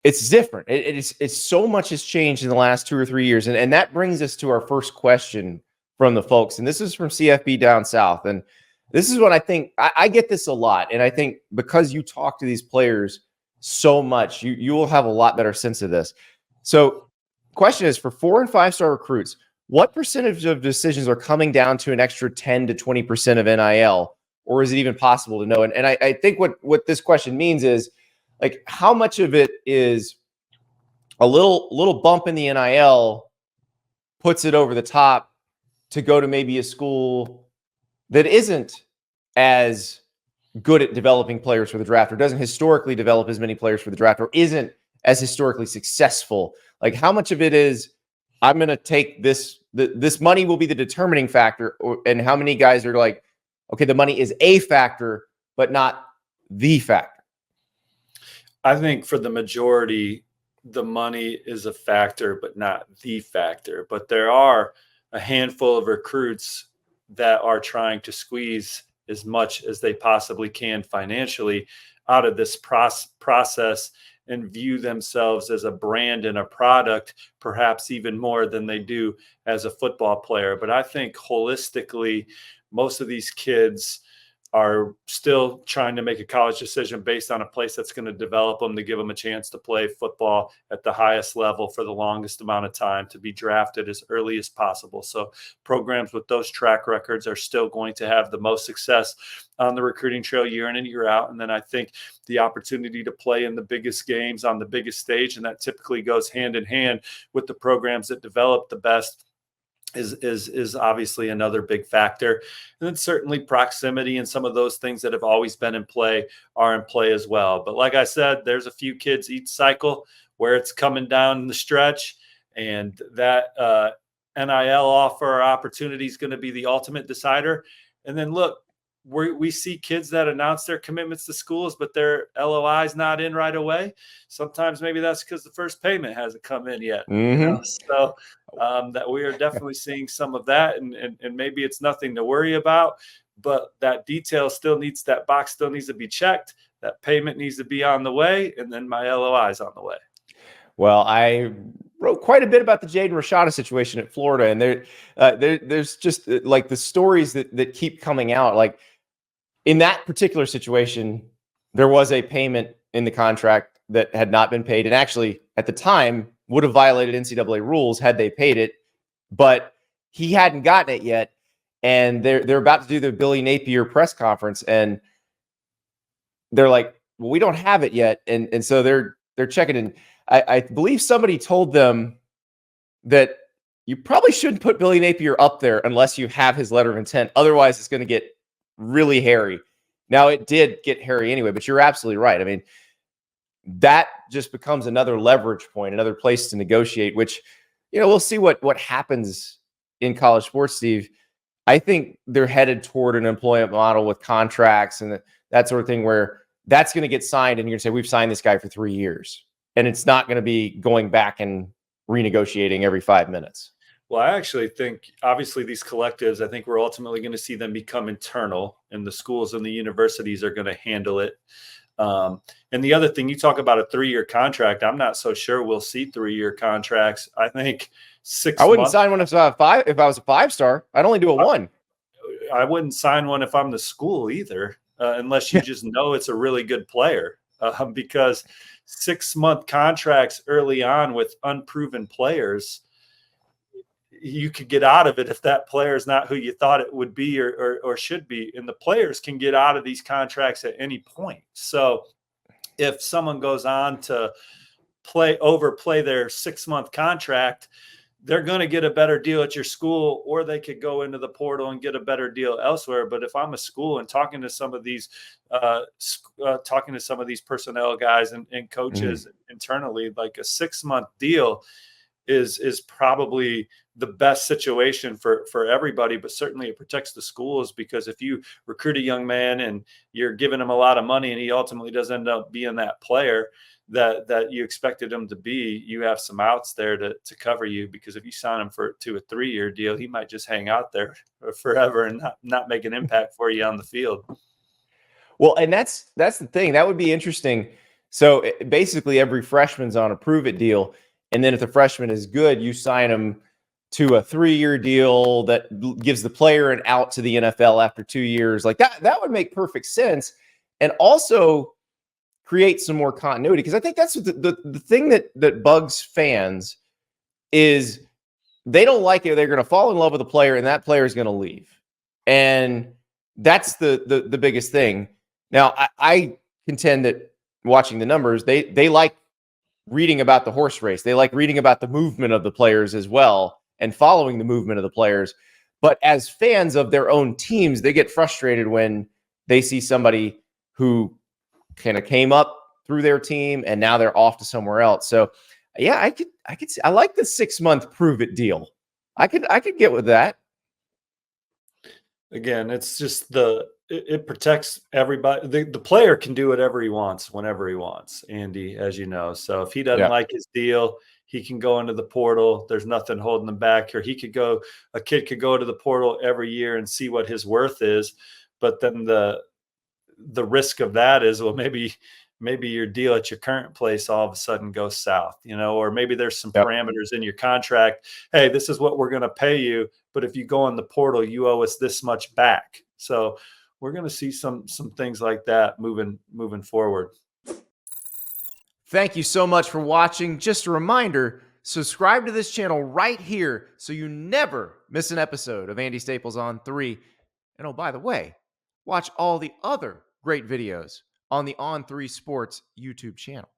it's different. It's so much has changed in the last 2 or 3 years. And that brings us to our first question from the folks. And this is from CFB down south. And this is what I think. I get this a lot. And I think because you talk to these players so much, you will have a lot better sense of this. So question is, for 4 and 5 star recruits, what percentage of decisions are coming down to an extra 10 to 20% of NIL? Or is it even possible to know? And I think what this question means is, like, how much of it is a little bump in the NIL puts it over the top to go to maybe a school that isn't as good at developing players for the draft, or doesn't historically develop as many players for the draft, or isn't as historically successful? Like, how much of it is, I'm going to take this money will be the determining factor, and how many guys are like, okay, the money is a factor, but not the factor? I think for the majority, the money is a factor, but not the factor. But there are a handful of recruits that are trying to squeeze as much as they possibly can financially out of this process and view themselves as a brand and a product, perhaps even more than they do as a football player. But I think holistically, most of these kids are still trying to make a college decision based on a place that's going to develop them, to give them a chance to play football at the highest level for the longest amount of time, to be drafted as early as possible. So programs with those track records are still going to have the most success on the recruiting trail year in and year out. And then I think the opportunity to play in the biggest games on the biggest stage, and that typically goes hand in hand with the programs that develop the best, is obviously another big factor. And then certainly proximity and some of those things that have always been in play are in play as well. But like I said, there's a few kids each cycle where it's coming down the stretch, and that NIL offer or opportunity is going to be the ultimate decider. And then look, we see kids that announce their commitments to schools, but their LOI is not in right away. Sometimes maybe that's because the first payment hasn't come in yet. Mm-hmm. You know? So that we are definitely seeing some of that, and maybe it's nothing to worry about, but that detail still needs, that box still needs to be checked. That payment needs to be on the way, and then my LOI is on the way. Well, I wrote quite a bit about the Jaden Rashada situation at Florida, and there's just like the stories that keep coming out. Like, in that particular situation, there was a payment in the contract that had not been paid, and actually at the time would have violated NCAA rules had they paid it, but he hadn't gotten it yet. And they're about to do the Billy Napier press conference, and they're like, well, we don't have it yet. And so they're checking in. I believe somebody told them that you probably shouldn't put Billy Napier up there unless you have his letter of intent. Otherwise, it's going to get really hairy. Now, it did get hairy anyway, but you're absolutely right. I mean, that just becomes another leverage point, another place to negotiate, which, we'll see what happens in college sports, Steve. I think they're headed toward an employment model with contracts and that sort of thing, where that's going to get signed and you're going to say, we've signed this guy for 3 years. And it's not going to be going back and renegotiating every 5 minutes. Well, I actually think, obviously, these collectives, I think we're ultimately going to see them become internal, and the schools and the universities are going to handle it. And the other thing, you talk about a 3-year contract. I'm not so sure we'll see 3-year contracts. I think 6 I wouldn't months, sign one if I was a 5-star. I'd only do a 1. I wouldn't sign one if I'm the school either, unless you just know it's a really good player. Because 6-month contracts early on with unproven players, you could get out of it if that player is not who you thought it would be or should be. And the players can get out of these contracts at any point. So if someone goes on to overplay their 6-month contract, they're going to get a better deal at your school, or they could go into the portal and get a better deal elsewhere. But if I'm a school and talking to some of these personnel guys and coaches internally, like a 6-month deal is probably the best situation for everybody, but certainly it protects the schools, because if you recruit a young man and you're giving him a lot of money and he ultimately doesn't end up being that player that you expected him to be, you have some outs there to cover you, because if you sign him to a 3-year deal, he might just hang out there forever and not make an impact for you on the field. Well, and that's the thing. That would be interesting. So basically every freshman's on a prove it deal. And then if the freshman is good, you sign them to a 3-year deal that gives the player an out to the NFL after 2 years. Like that would make perfect sense. And also create some more continuity. Because I think that's the thing that bugs fans is they don't like it. They're going to fall in love with a player and that player is going to leave. And that's the biggest thing. Now, I contend that watching the numbers, they like reading about the horse race. They like reading about the movement of the players as well and following the movement of the players. But as fans of their own teams, they get frustrated when they see somebody who kind of came up through their team and now they're off to somewhere else. So yeah, I could see, I like the 6-month prove it deal. I could get with that. Again, it's just it protects everybody. The player can do whatever he wants whenever he wants, Andy, as you know. So if he doesn't like his deal, he can go into the portal. There's nothing holding him back here. A kid could go to the portal every year and see what his worth is. But then the risk of that is, well, maybe your deal at your current place all of a sudden goes south, or maybe there's some parameters in your contract. Hey, this is what we're going to pay you, but if you go on the portal, you owe us this much back. So we're going to see some things like that moving forward. Thank you so much for watching. Just a reminder, subscribe to this channel right here so you never miss an episode of Andy Staples on 3. And oh, by the way, watch all the other great videos on the On3 Sports YouTube channel.